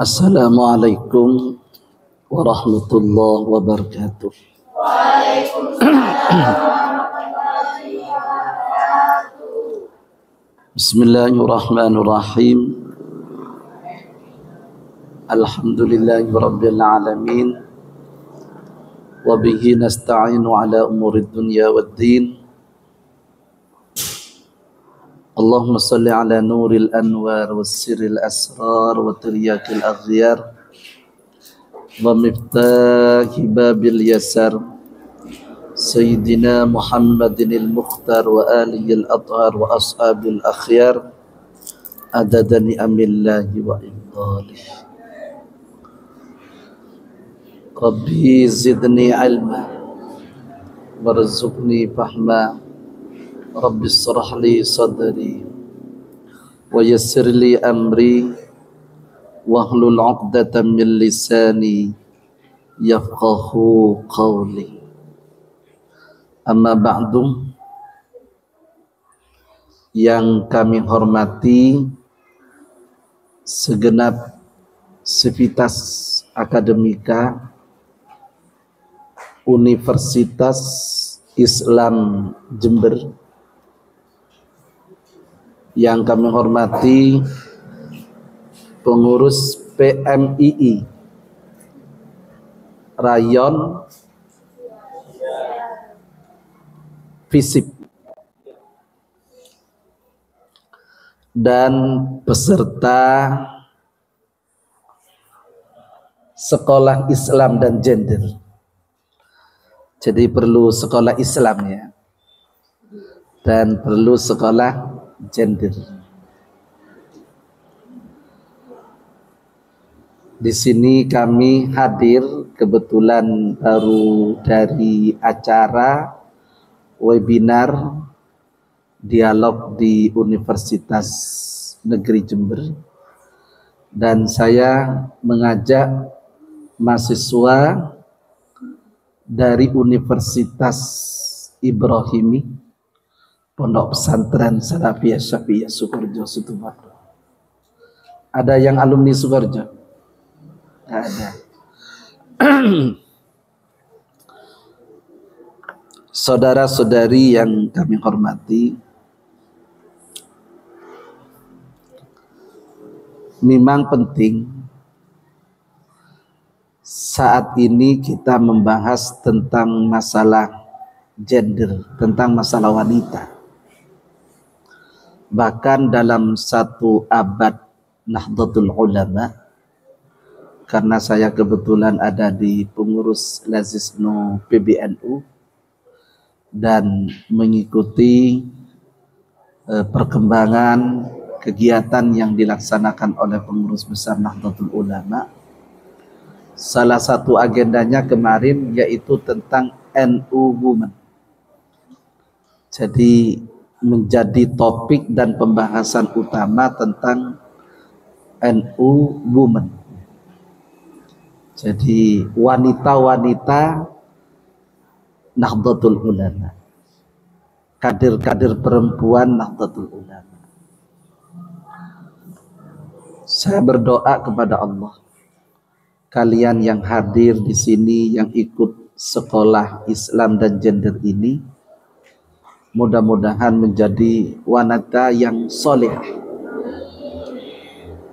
Assalamualaikum warahmatullahi wabarakatuh. Bismillahirrahmanirrahim. Alhamdulillahirabbil alamin. Wa bihi nasta'inu ala umurid dunya waddin. Allahumma salli ala nuril anwar wassiril asrar wa tiryakil aghyar wa miftahi babil yasar Sayyidina Muhammadinil Mukhtar wa alihil athhar wa ashabil akhyar adada ni'amillahi wa ibdalih. Rabbi zidni ilma warzuqni fahma. Rabbi shrah li sadri wa yassir li amri wahlul 'uqdatam min lisani yafqahu qawli. Amma ba'du. Yang kami hormati segenap sivitas akademika Universitas Islam Jember, yang kami hormati pengurus PMII Rayon FISIP dan peserta Sekolah Islam dan Gender. Jadi perlu sekolah Islam ya, dan perlu sekolah gender. Di sini kami hadir kebetulan baru dari acara webinar dialog di Universitas Negeri Jember, dan saya mengajak mahasiswa dari Universitas Ibrahimi Pondok Pesantren Salafiyah Syafi'iyah Sukoharjo Situbondo. Ada yang alumni Sukoharjo? Ada. Saudara-saudari yang kami hormati, memang penting saat ini kita membahas tentang masalah gender, tentang masalah wanita. Bahkan dalam satu abad Nahdlatul Ulama, karena saya kebetulan ada di pengurus Lazisno PBNU dan mengikuti perkembangan kegiatan yang dilaksanakan oleh pengurus besar Nahdlatul Ulama. Salah satu agendanya kemarin yaitu tentang NU Women. Jadi menjadi topik dan pembahasan utama tentang NU Women. Jadi wanita-wanita Nahdlatul Ulama, kader-kader perempuan Nahdlatul Ulama. Saya berdoa kepada Allah, kalian yang hadir di sini, yang ikut sekolah Islam dan gender ini, mudah-mudahan menjadi wanita yang soleh,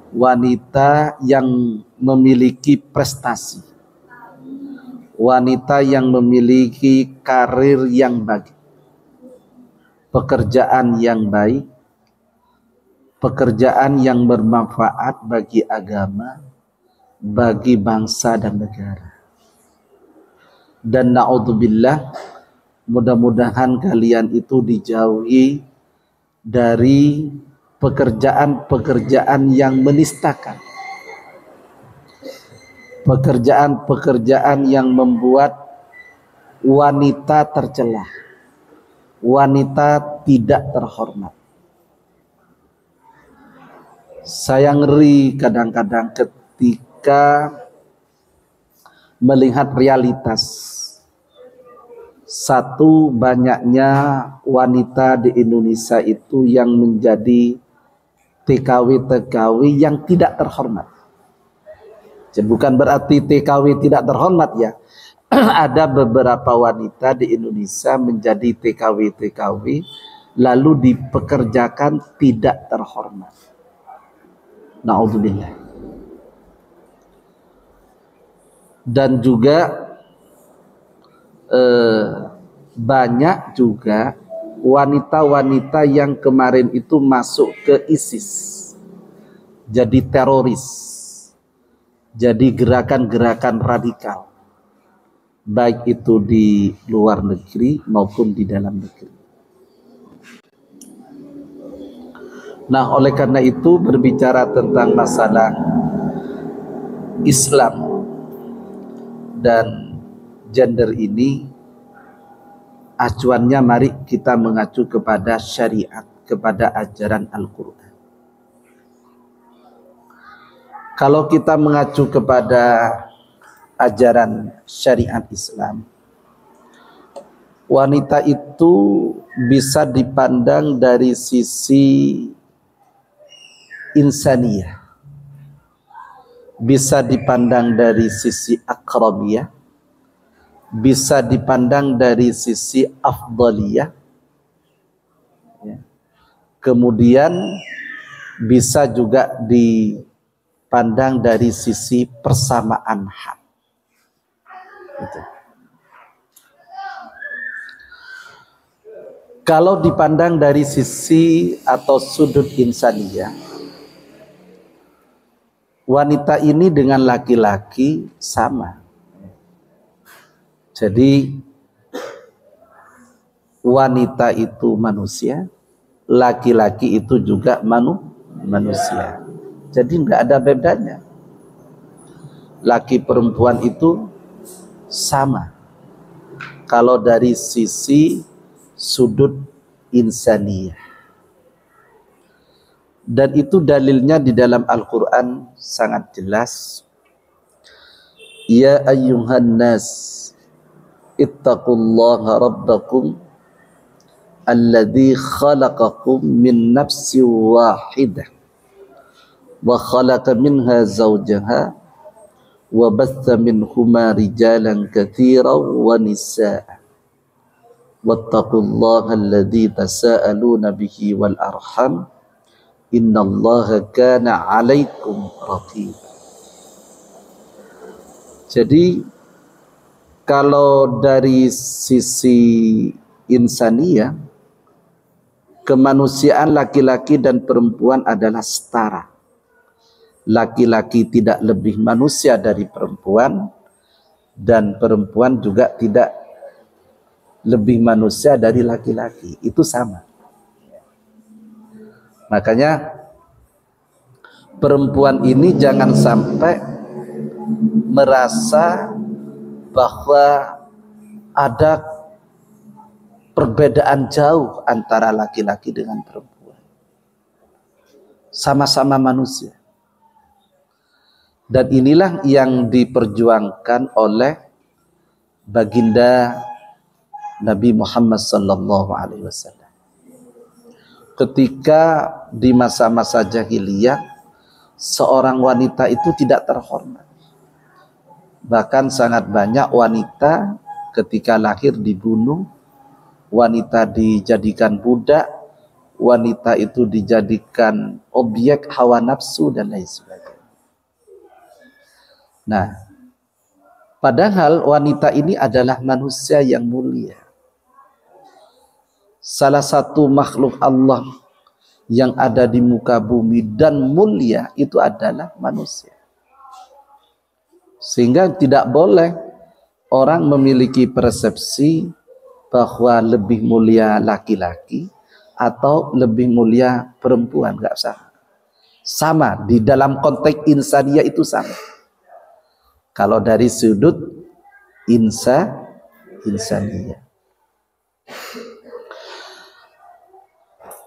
wanita yang memiliki prestasi, wanita yang memiliki karir yang baik, pekerjaan yang baik, pekerjaan yang bermanfaat bagi agama, bagi bangsa dan negara. Dan na'udzubillah, mudah-mudahan kalian itu dijauhi dari pekerjaan-pekerjaan yang menistakan, pekerjaan-pekerjaan yang membuat wanita tercela, wanita tidak terhormat. Saya ngeri kadang-kadang ketika melihat realitas. Satu, banyaknya wanita di Indonesia itu yang menjadi TKW-TKW yang tidak terhormat. Bukan berarti TKW tidak terhormat ya. Ada beberapa wanita di Indonesia menjadi TKW lalu dipekerjakan tidak terhormat. Na'udzubillah. Dan juga banyak juga wanita-wanita yang kemarin itu masuk ke ISIS, jadi teroris, jadi gerakan-gerakan radikal, baik itu di luar negeri maupun di dalam negeri. Nah, oleh karena itu berbicara tentang masalah Islam dan gender ini, acuannya mari kita mengacu kepada syariat, kepada ajaran Al-Quran. Kalau kita mengacu kepada ajaran syariat Islam, wanita itu bisa dipandang dari sisi insaniyah, bisa dipandang dari sisi akrabiyah, bisa dipandang dari sisi afdaliyah, ya. Kemudian bisa juga dipandang dari sisi persamaan hak. Gitu. Kalau dipandang dari sisi atau sudut insaniyah, wanita ini dengan laki-laki sama. Jadi wanita itu manusia, laki-laki itu juga manusia. Jadi enggak ada bedanya. Laki perempuan itu sama. Kalau dari sisi sudut insaniyah. Dan itu dalilnya di dalam Al-Quran sangat jelas. Ya ayyuhan nas ittaqullaha rabbakum alladzi khalaqakum min nafsin wahidah wa khalaqa minha zawjaha wa batha minhuma rijalan katsiran wa nisaa wattaqullaha alladzi tasaaluna bihi wal arham innallaha kana 'alaikum raqib. Jadi kalau dari sisi insania, kemanusiaan laki-laki dan perempuan adalah setara. Laki-laki tidak lebih manusia dari perempuan, dan perempuan juga tidak lebih manusia dari laki-laki. Itu sama. Makanya perempuan ini jangan sampai merasa bahwa ada perbedaan jauh antara laki-laki dengan perempuan. Sama-sama manusia. Dan inilah yang diperjuangkan oleh baginda Nabi Muhammad SAW. Ketika di masa-masa jahiliyah, seorang wanita itu tidak terhormat. Bahkan sangat banyak wanita ketika lahir dibunuh, wanita dijadikan budak, wanita itu dijadikan objek hawa nafsu dan lain sebagainya. Nah, padahal wanita ini adalah manusia yang mulia. Salah satu makhluk Allah yang ada di muka bumi dan mulia itu adalah manusia. Sehingga tidak boleh orang memiliki persepsi bahwa lebih mulia laki-laki atau lebih mulia perempuan. Enggak sama. Sama, di dalam konteks insaniyah itu sama. Kalau dari sudut insaniyah.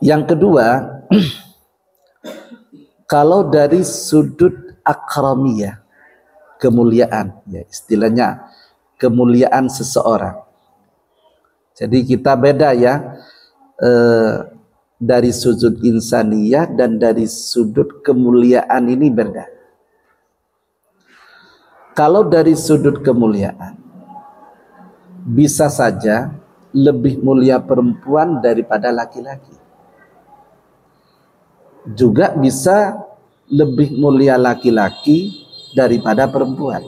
Yang kedua, kalau dari sudut akramiyah, kemuliaan, ya istilahnya kemuliaan seseorang. Jadi kita beda ya, dari sudut insaniyah dan dari sudut kemuliaan ini beda. Kalau dari sudut kemuliaan, bisa saja lebih mulia perempuan daripada laki-laki. Juga bisa lebih mulia laki-laki daripada perempuan.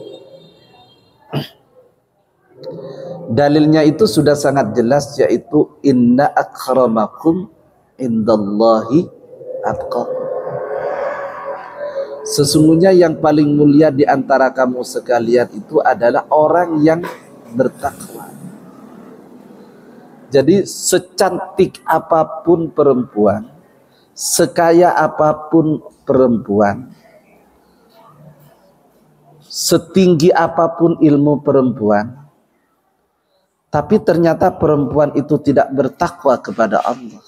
Dalilnya itu sudah sangat jelas, yaitu inna akramakum indallahi atqakum. Sesungguhnya yang paling mulia di antara kamu sekalian itu adalah orang yang bertakwa. Jadi secantik apapun perempuan, sekaya apapun perempuan, setinggi apapun ilmu perempuan, tapi ternyata perempuan itu tidak bertakwa kepada Allah,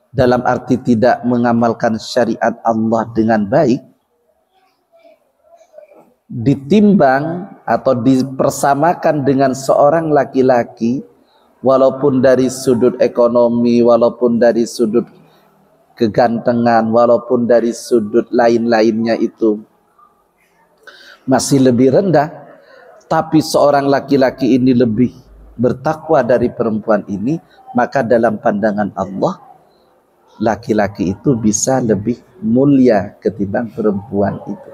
dalam arti tidak mengamalkan syariat Allah dengan baik, ditimbang atau dipersamakan dengan seorang laki-laki, walaupun dari sudut ekonomi, walaupun dari sudut kegantengan, walaupun dari sudut lain-lainnya itu masih lebih rendah, tapi seorang laki-laki ini lebih bertakwa dari perempuan ini, maka dalam pandangan Allah laki-laki itu bisa lebih mulia ketimbang perempuan itu.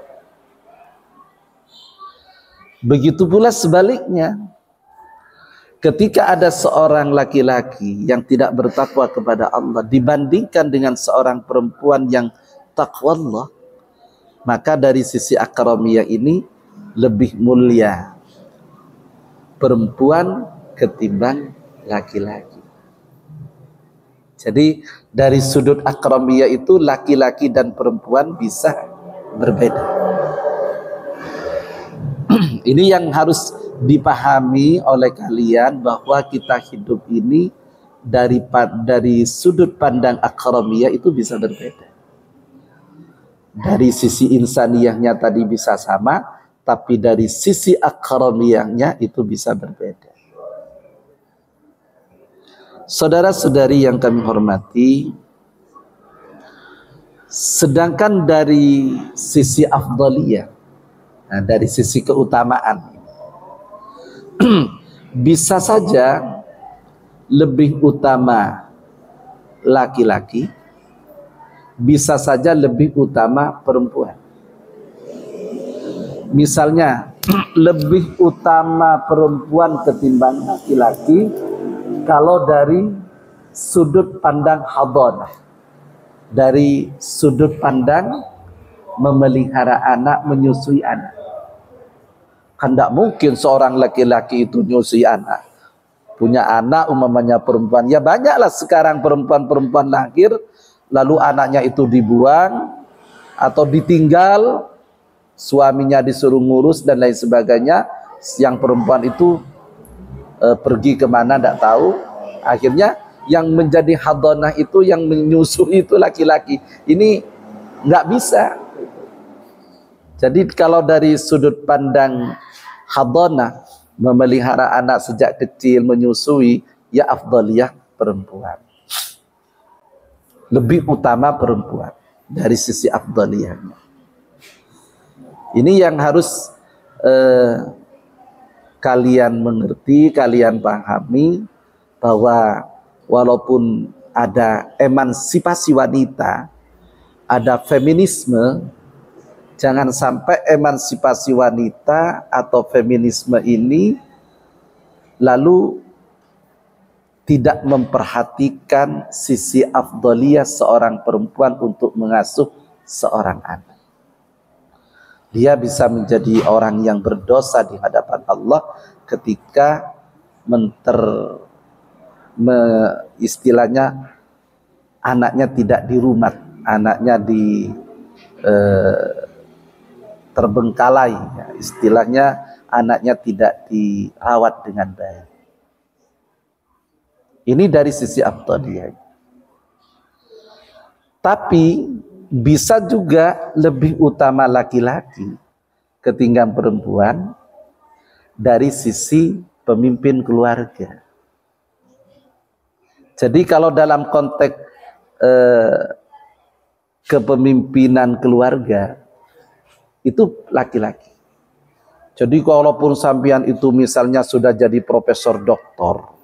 Begitu pula sebaliknya, ketika ada seorang laki-laki yang tidak bertakwa kepada Allah dibandingkan dengan seorang perempuan yang takwa Allah, maka dari sisi akramiyah ini lebih mulia perempuan ketimbang laki-laki. Jadi dari sudut akramiyah itu laki-laki dan perempuan bisa berbeda. Ini yang harus dipahami oleh kalian, bahwa kita hidup ini dari sudut pandang akramiyah itu bisa berbeda. Dari sisi insaniyahnya tadi bisa sama, tapi dari sisi akramiyahnya itu bisa berbeda. Saudara-saudari yang kami hormati, sedangkan dari sisi afdaliyah, nah dari sisi keutamaan, bisa saja lebih utama laki-laki, bisa saja lebih utama perempuan. Misalnya lebih utama perempuan ketimbang laki-laki kalau dari sudut pandang hadanah, dari sudut pandang memelihara anak, menyusui anak. Kan tidak mungkin seorang laki-laki itu nyusui anak, punya anak umpamanya perempuan. Ya banyaklah sekarang perempuan-perempuan lahir lalu anaknya itu dibuang atau ditinggal, suaminya disuruh ngurus dan lain sebagainya. Yang perempuan itu pergi kemana tidak tahu. Akhirnya yang menjadi hadanah itu, yang menyusui itu laki-laki. Ini nggak bisa. Jadi kalau dari sudut pandang hadanah, memelihara anak sejak kecil, menyusui, ya afdaliyah perempuan. Lebih utama perempuan dari sisi afdaliyahnya. Ini yang harus kalian mengerti, kalian pahami, bahwa walaupun ada emansipasi wanita, ada feminisme, jangan sampai emansipasi wanita atau feminisme ini lalu tidak memperhatikan sisi afdaliyah seorang perempuan untuk mengasuh seorang anak. Dia bisa menjadi orang yang berdosa di hadapan Allah ketika istilahnya anaknya tidak dirumat, anaknya terbengkalai, ya. Istilahnya anaknya tidak dirawat dengan baik. Ini dari sisi afdaliyah. Tapi bisa juga lebih utama laki-laki ketimbang perempuan dari sisi pemimpin keluarga. Jadi kalau dalam konteks kepemimpinan keluarga itu laki-laki. Jadi kalaupun sampean itu misalnya sudah jadi profesor doktor,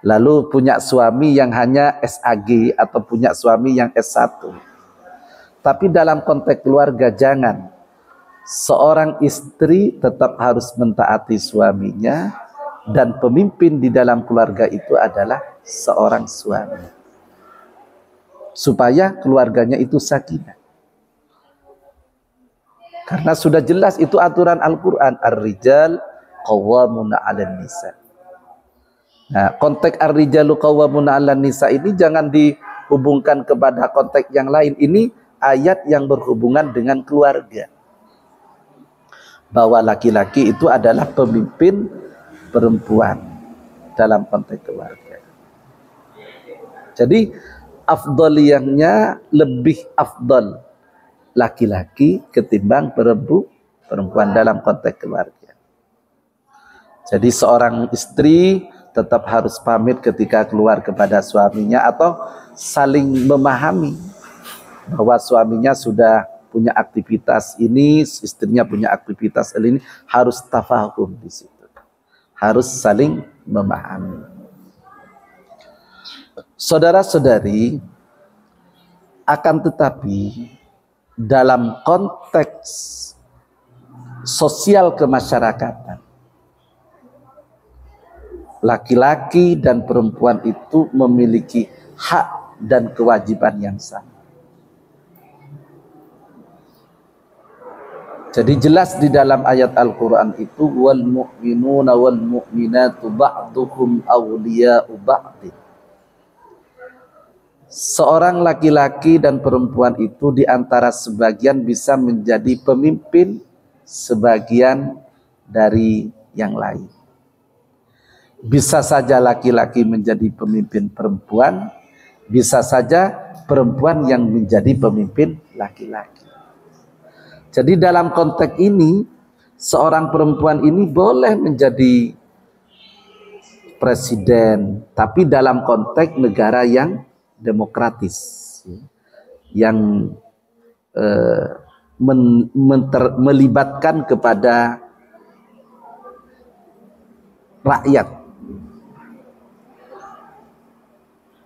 lalu punya suami yang hanya SAG atau punya suami yang S1. Tapi dalam konteks keluarga jangan. Seorang istri tetap harus mentaati suaminya dan pemimpin di dalam keluarga itu adalah seorang suami. Supaya keluarganya itu sakinah. Karena sudah jelas itu aturan Al-Quran. Ar-rijal qawwamuna 'alan nisa. Nah, konteks ar-rijalu qawwamuna 'alan nisa ini jangan dihubungkan kepada konteks yang lain. Ini ayat yang berhubungan dengan keluarga. Bahwa laki-laki itu adalah pemimpin perempuan dalam konteks keluarga. Jadi afdaliyahnya lebih afdal laki-laki ketimbang perempuan dalam konteks keluarga. Jadi seorang istri tetap harus pamit ketika keluar kepada suaminya atau saling memahami bahwa suaminya sudah punya aktivitas ini, istrinya punya aktivitas ini, harus tafahum di situ. Harus saling memahami. Saudara-saudari, akan tetapi dalam konteks sosial kemasyarakatan, laki-laki dan perempuan itu memiliki hak dan kewajiban yang sama. Jadi jelas di dalam ayat Al-Quran itu wal mu'minuna wal mu'minatu ba'duhum awliya'u ba'din. Seorang laki-laki dan perempuan itu di antara sebagian bisa menjadi pemimpin sebagian dari yang lain. Bisa saja laki-laki menjadi pemimpin perempuan, bisa saja perempuan yang menjadi pemimpin laki-laki. Jadi dalam konteks ini, seorang perempuan ini boleh menjadi presiden, tapi dalam konteks negara yang demokratis, yang melibatkan kepada rakyat.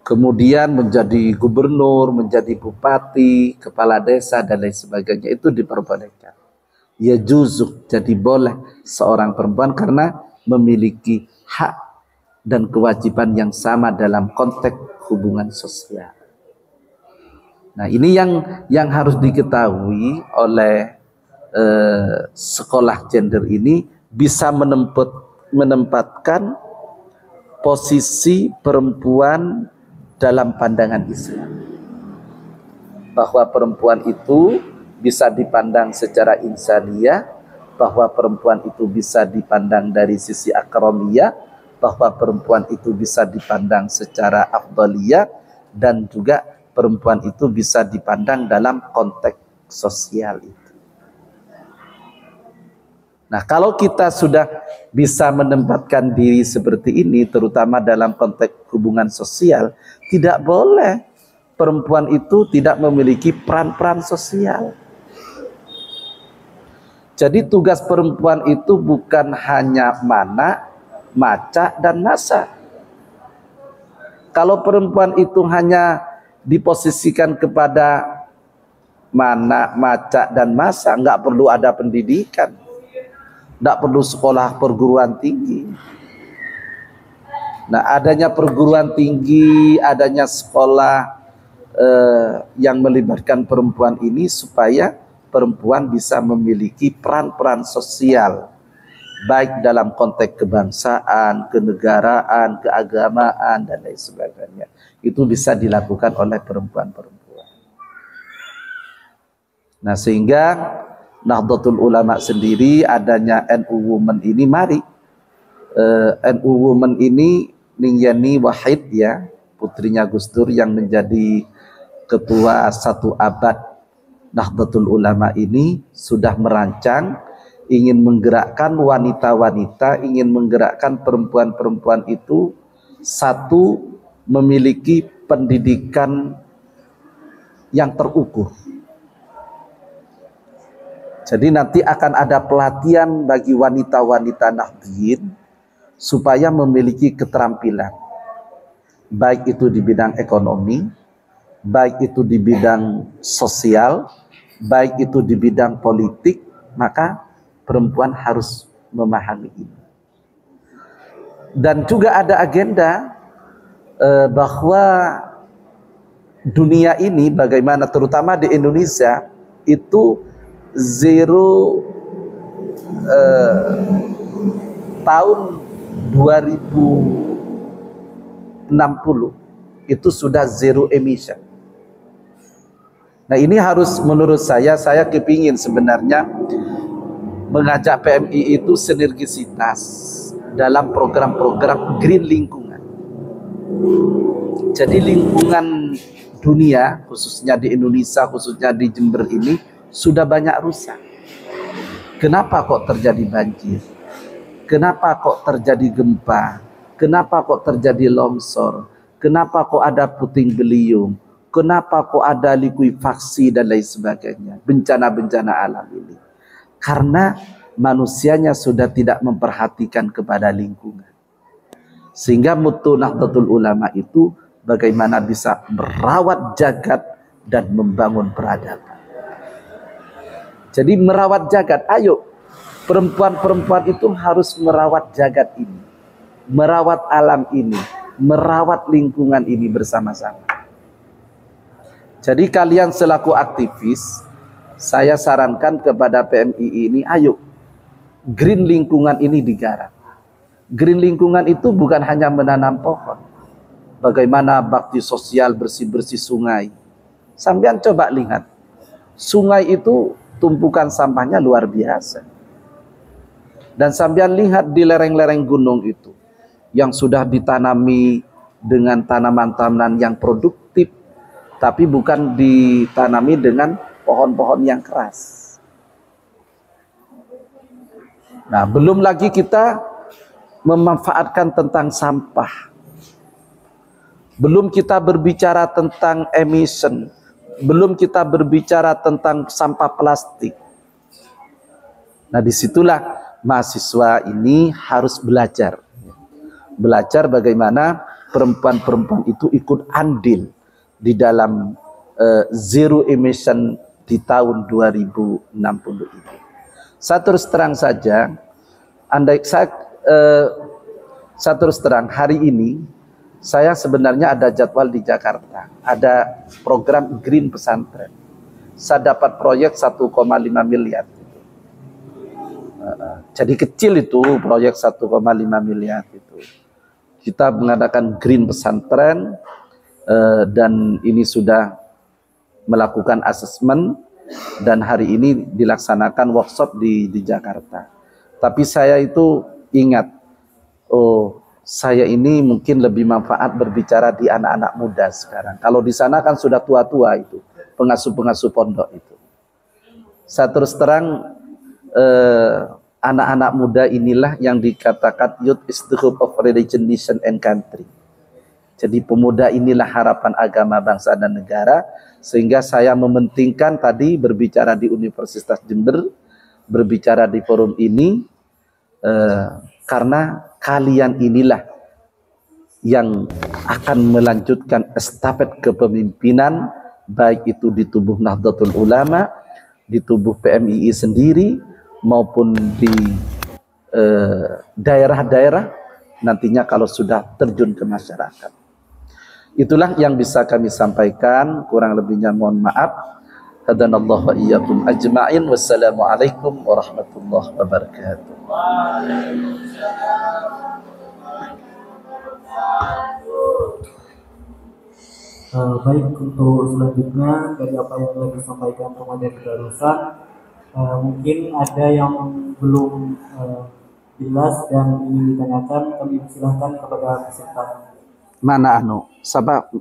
Kemudian menjadi gubernur, menjadi bupati, kepala desa, dan lain sebagainya, itu diperbolehkan. Ya juzuk, jadi boleh seorang perempuan karena memiliki hak dan kewajiban yang sama dalam konteks hubungan sosial. Nah, ini yang harus diketahui oleh sekolah gender ini, bisa menempatkan posisi perempuan dalam pandangan Islam. Bahwa perempuan itu bisa dipandang secara insaniyah, bahwa perempuan itu bisa dipandang dari sisi akramiyah, bahwa perempuan itu bisa dipandang secara afdaliyah, dan juga perempuan itu bisa dipandang dalam konteks sosial itu. Nah, kalau kita sudah bisa menempatkan diri seperti ini, terutama dalam konteks hubungan sosial, tidak boleh perempuan itu tidak memiliki peran-peran sosial. Jadi tugas perempuan itu bukan hanya mana, maca, dan masa. Kalau perempuan itu hanya diposisikan kepada mana, maca, dan masa, nggak perlu ada pendidikan, nggak perlu sekolah perguruan tinggi. Nah, adanya perguruan tinggi, adanya sekolah yang melibatkan perempuan ini supaya perempuan bisa memiliki peran-peran sosial, baik dalam konteks kebangsaan, kenegaraan, keagamaan, dan lain sebagainya. Itu bisa dilakukan oleh perempuan-perempuan. Nah, sehingga Nahdlatul Ulama sendiri, adanya NU Women ini, mari NU Women ini, Ningyani Wahid ya, putrinya Gus Dur yang menjadi ketua 1 abad Nahdlatul Ulama ini, sudah merancang ingin menggerakkan wanita-wanita, ingin menggerakkan perempuan-perempuan itu, satu, memiliki pendidikan yang terukur. Jadi nanti akan ada pelatihan bagi wanita-wanita Nahdliyin supaya memiliki keterampilan, baik itu di bidang ekonomi, baik itu di bidang sosial, baik itu di bidang politik, maka perempuan harus memahami ini. Dan juga ada agenda bahwa dunia ini bagaimana, terutama di Indonesia, itu zero tahun 2060 itu sudah zero emission. Nah ini harus, menurut saya kepingin sebenarnya mengajak PMI itu sinergisitas dalam program-program green lingkungan. Jadi lingkungan dunia, khususnya di Indonesia, khususnya di Jember ini, sudah banyak rusak. Kenapa kok terjadi banjir? Kenapa kok terjadi gempa? Kenapa kok terjadi longsor? Kenapa kok ada puting beliung? Kenapa kok ada likuifaksi dan lain sebagainya? Bencana-bencana alam ini. Karena manusianya sudah tidak memperhatikan kepada lingkungan. Sehingga mutu Nahdlatul Ulama itu bagaimana bisa merawat jagat dan membangun peradaban. Jadi merawat jagat, ayo perempuan-perempuan itu harus merawat jagat ini, merawat alam ini, merawat lingkungan ini bersama-sama. Jadi kalian selaku aktivis, saya sarankan kepada PMI ini, ayo green lingkungan ini digarap. Green lingkungan itu bukan hanya menanam pohon. Bagaimana bakti sosial bersih-bersih sungai. Sampean coba lihat, sungai itu tumpukan sampahnya luar biasa. Dan sampean lihat di lereng-lereng gunung itu yang sudah ditanami dengan tanaman-tanaman yang produktif, tapi bukan ditanami dengan pohon-pohon yang keras. Nah, belum lagi kita memanfaatkan tentang sampah. Belum kita berbicara tentang emission. Belum kita berbicara tentang sampah plastik. Nah, disitulah mahasiswa ini harus belajar. Belajar bagaimana perempuan-perempuan itu ikut andil di dalam zero emission di tahun 2060 ini. Saya terus terang saja, saya terus terang hari ini, saya sebenarnya ada jadwal di Jakarta, ada program Green Pesantren. Saya dapat proyek 1,5 miliar. Jadi kecil itu proyek 1,5 miliar itu. Kita mengadakan Green Pesantren dan ini sudah melakukan asesmen dan hari ini dilaksanakan workshop di Jakarta. Tapi saya itu ingat, saya ini mungkin lebih manfaat berbicara di anak-anak muda sekarang. Kalau di sana kan sudah tua-tua itu, pengasuh-pengasuh pondok itu. Saya terus terang, anak-anak muda inilah yang dikatakan youth is the hope of religion, nation and country. Jadi pemuda inilah harapan agama, bangsa dan negara. Sehingga saya mementingkan tadi berbicara di Universitas Jember, berbicara di forum ini, karena kalian inilah yang akan melanjutkan estafet kepemimpinan, baik itu di tubuh Nahdlatul Ulama, di tubuh PMII sendiri, maupun di daerah-daerah nantinya kalau sudah terjun ke masyarakat. Itulah yang bisa kami sampaikan, kurang lebihnya mohon maaf. Hadanallahu wa iyyakum ajma'in. Wassalamualaikum warahmatullahi wabarakatuh. Baik, untuk selanjutnya dari apa yang telah disampaikan Komandan Barusan, mungkin ada yang belum jelas dan ingin ditanyakan, kami persilahkan kepada peserta. Mana anu? Sabah